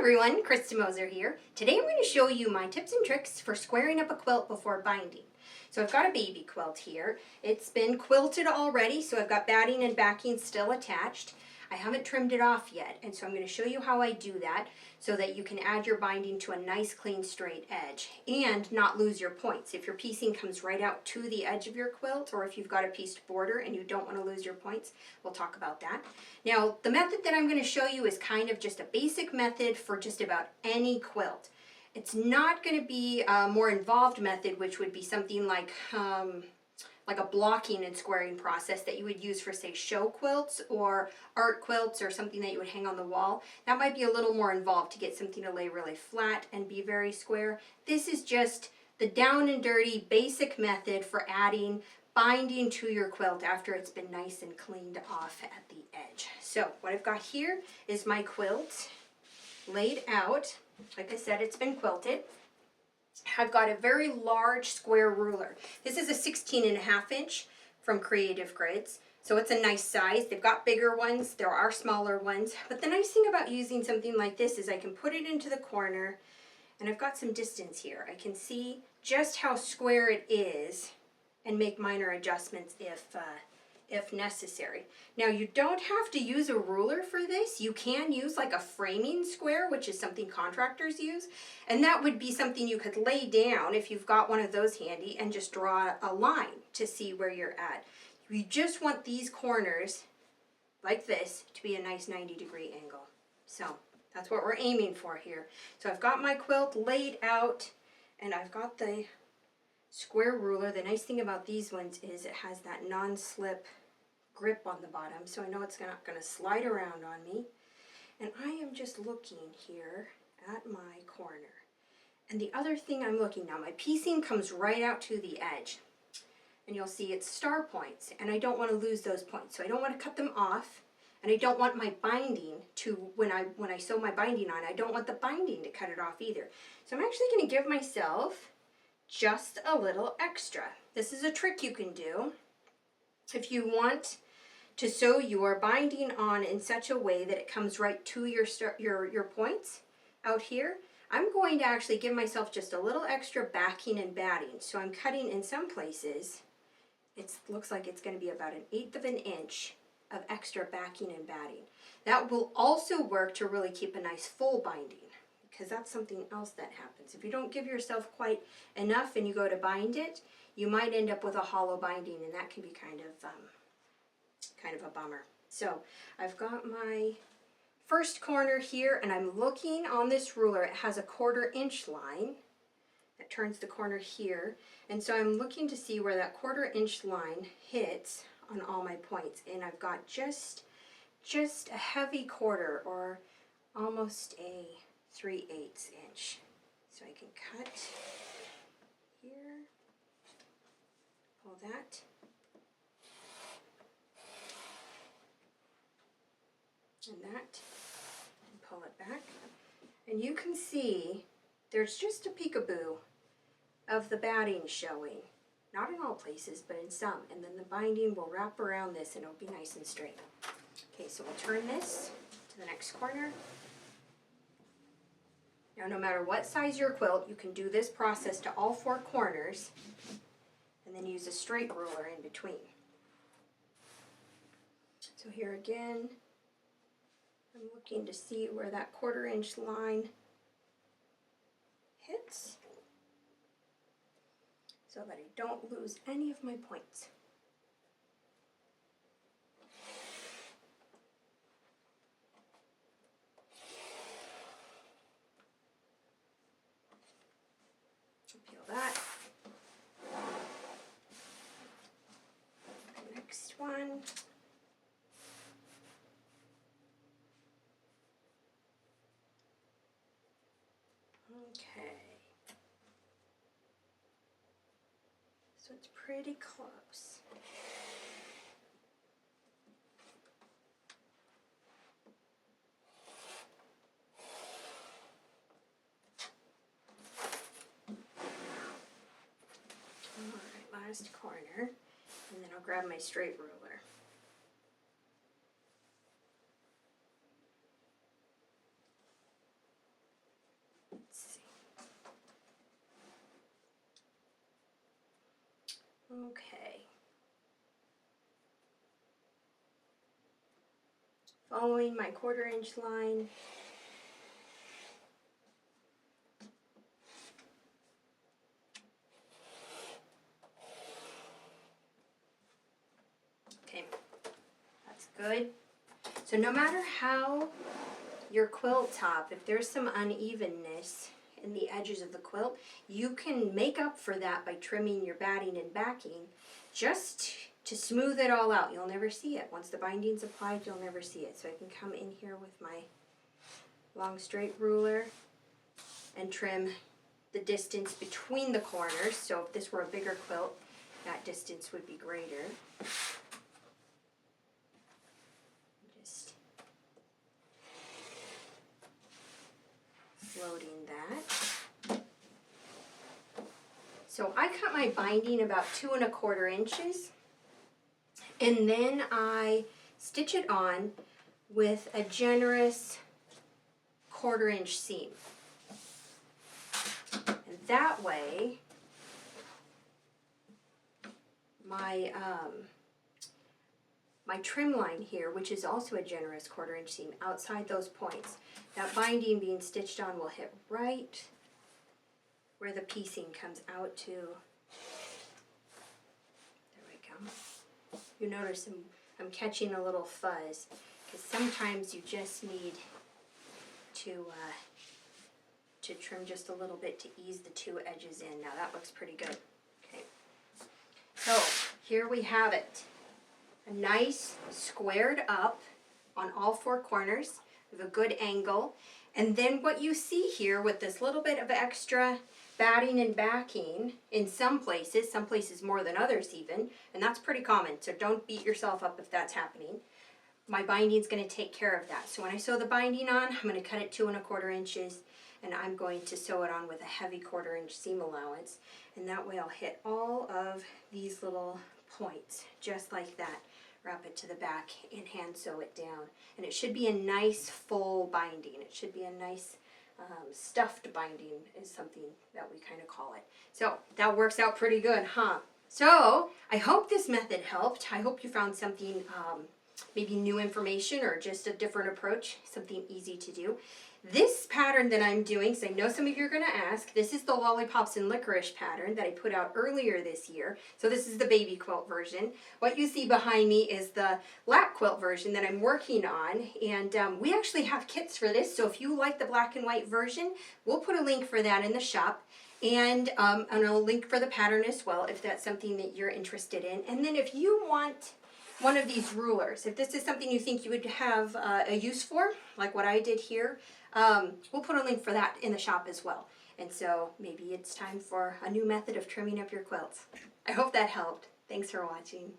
everyone, Krista Moser here. Today I'm going to show you my tips and tricks for squaring up a quilt before binding. So I've got a baby quilt here. It's been quilted already, so I've got batting and backing still attached. I haven't trimmed it off yet, and so I'm going to show you how I do that so that you can add your binding to a nice clean straight edge and not lose your points. If your piecing comes right out to the edge of your quilt, or if you've got a pieced border and you don't want to lose your points, we'll talk about that. Now, the method that I'm going to show you is kind of just a basic method for just about any quilt. It's not going to be a more involved method, which would be something like a blocking and squaring process that you would use for, say, show quilts or art quilts or something that you would hang on the wall. That might be a little more involved to get something to lay really flat and be very square. This is just the down and dirty basic method for adding binding to your quilt after it's been nice and cleaned off at the edge. So what I've got here is my quilt laid out. Like I said, it's been quilted. I've got a very large square ruler. This is a 16.5 inch from Creative Grids, so it's a nice size. They've got bigger ones, there are smaller ones, but the nice thing about using something like this is I can put it into the corner, and I've got some distance here. I can see just how square it is and make minor adjustments if necessary. Now, you don't have to use a ruler for this. You can use like a framing square, which is something contractors use, and that would be something you could lay down if you've got one of those handy and just draw a line to see where you're at. You just want these corners like this to be a nice 90-degree angle. So that's what we're aiming for here. So I've got my quilt laid out and I've got the square ruler. The nice thing about these ones is it has that non-slip grip on the bottom, so I know it's not going to slide around on me. And I am just looking here at my corner. And the other thing I'm looking now, my piecing comes right out to the edge. And you'll see it's star points, and I don't want to lose those points. So I don't want to cut them off, and I don't want my binding to, when I sew my binding on, I don't want the binding to cut it off either. So I'm actually going to give myself just a little extra. This is a trick you can do if you want to sew your binding on in such a way that it comes right to your points out here. I'm going to actually give myself just a little extra backing and batting. So I'm cutting in some places. It looks like it's going to be about 1/8 of an inch of extra backing and batting. That will also work to really keep a nice full binding, because that's something else that happens. If you don't give yourself quite enough and you go to bind it, you might end up with a hollow binding, and that can be kind of a bummer. So I've got my first corner here, and I'm looking on this ruler. It has a 1/4 inch line that turns the corner here, and so I'm looking to see where that 1/4 inch line hits on all my points, and I've got just a heavy quarter, or almost a 3/8 inch. So I can cut here, pull that, and that, and pull it back. And you can see there's just a peekaboo of the batting showing. Not in all places, but in some. And then the binding will wrap around this and it'll be nice and straight. Okay, so we'll turn this to the next corner. Now, no matter what size your quilt, you can do this process to all 4 corners and then use a straight ruler in between. So here again, I'm looking to see where that 1/4 inch line hits so that I don't lose any of my points. Peel that. Next one. Okay. So it's pretty close. Last corner, and then I'll grab my straight ruler. Okay. Following my 1/4 inch line. Okay, that's good. So no matter how your quilt top, if there's some unevenness in the edges of the quilt, you can make up for that by trimming your batting and backing just to smooth it all out. You'll never see it. Once the binding's applied, you'll never see it. So I can come in here with my long straight ruler and trim the distance between the corners. So if this were a bigger quilt, that distance would be greater. Just floating that. So I cut my binding about 2 1/4 inches, and then I stitch it on with a generous 1/4 inch seam. And that way, my trim line here, which is also a generous 1/4 inch seam outside those points, that binding being stitched on will hit right where the piecing comes out to. There we go. You notice I'm catching a little fuzz, because sometimes you just need to trim just a little bit to ease the 2 edges in. Now that looks pretty good. Okay. So here we have it. A nice squared up on all 4 corners with a good angle. And then what you see here with this little bit of extra batting and backing in some places more than others even, and that's pretty common, so don't beat yourself up if that's happening. My binding's going to take care of that. So when I sew the binding on, I'm going to cut it 2 1/4 inches, and I'm going to sew it on with a heavy 1/4 inch seam allowance, and that way I'll hit all of these little points just like that. Wrap it to the back and hand sew it down, and it should be a nice full binding. It should be a nice stuffed binding is something that we kind of call it. So that works out pretty good, huh? So I hope this method helped. I hope you found something, maybe new information or just a different approach, something easy to do. This pattern that I'm doing, because I know some of you are going to ask, this is the Lollipops and Licorice pattern that I put out earlier this year. So this is the baby quilt version. What you see behind me is the lap quilt version that I'm working on. And we actually have kits for this. So if you like the black and white version, we'll put a link for that in the shop. And a link for the pattern as well, if that's something that you're interested in. And then if you want one of these rulers, if this is something you think you would have a use for, like what I did here, we'll put a link for that in the shop as well. And so maybe it's time for a new method of trimming up your quilts. I hope that helped. Thanks for watching.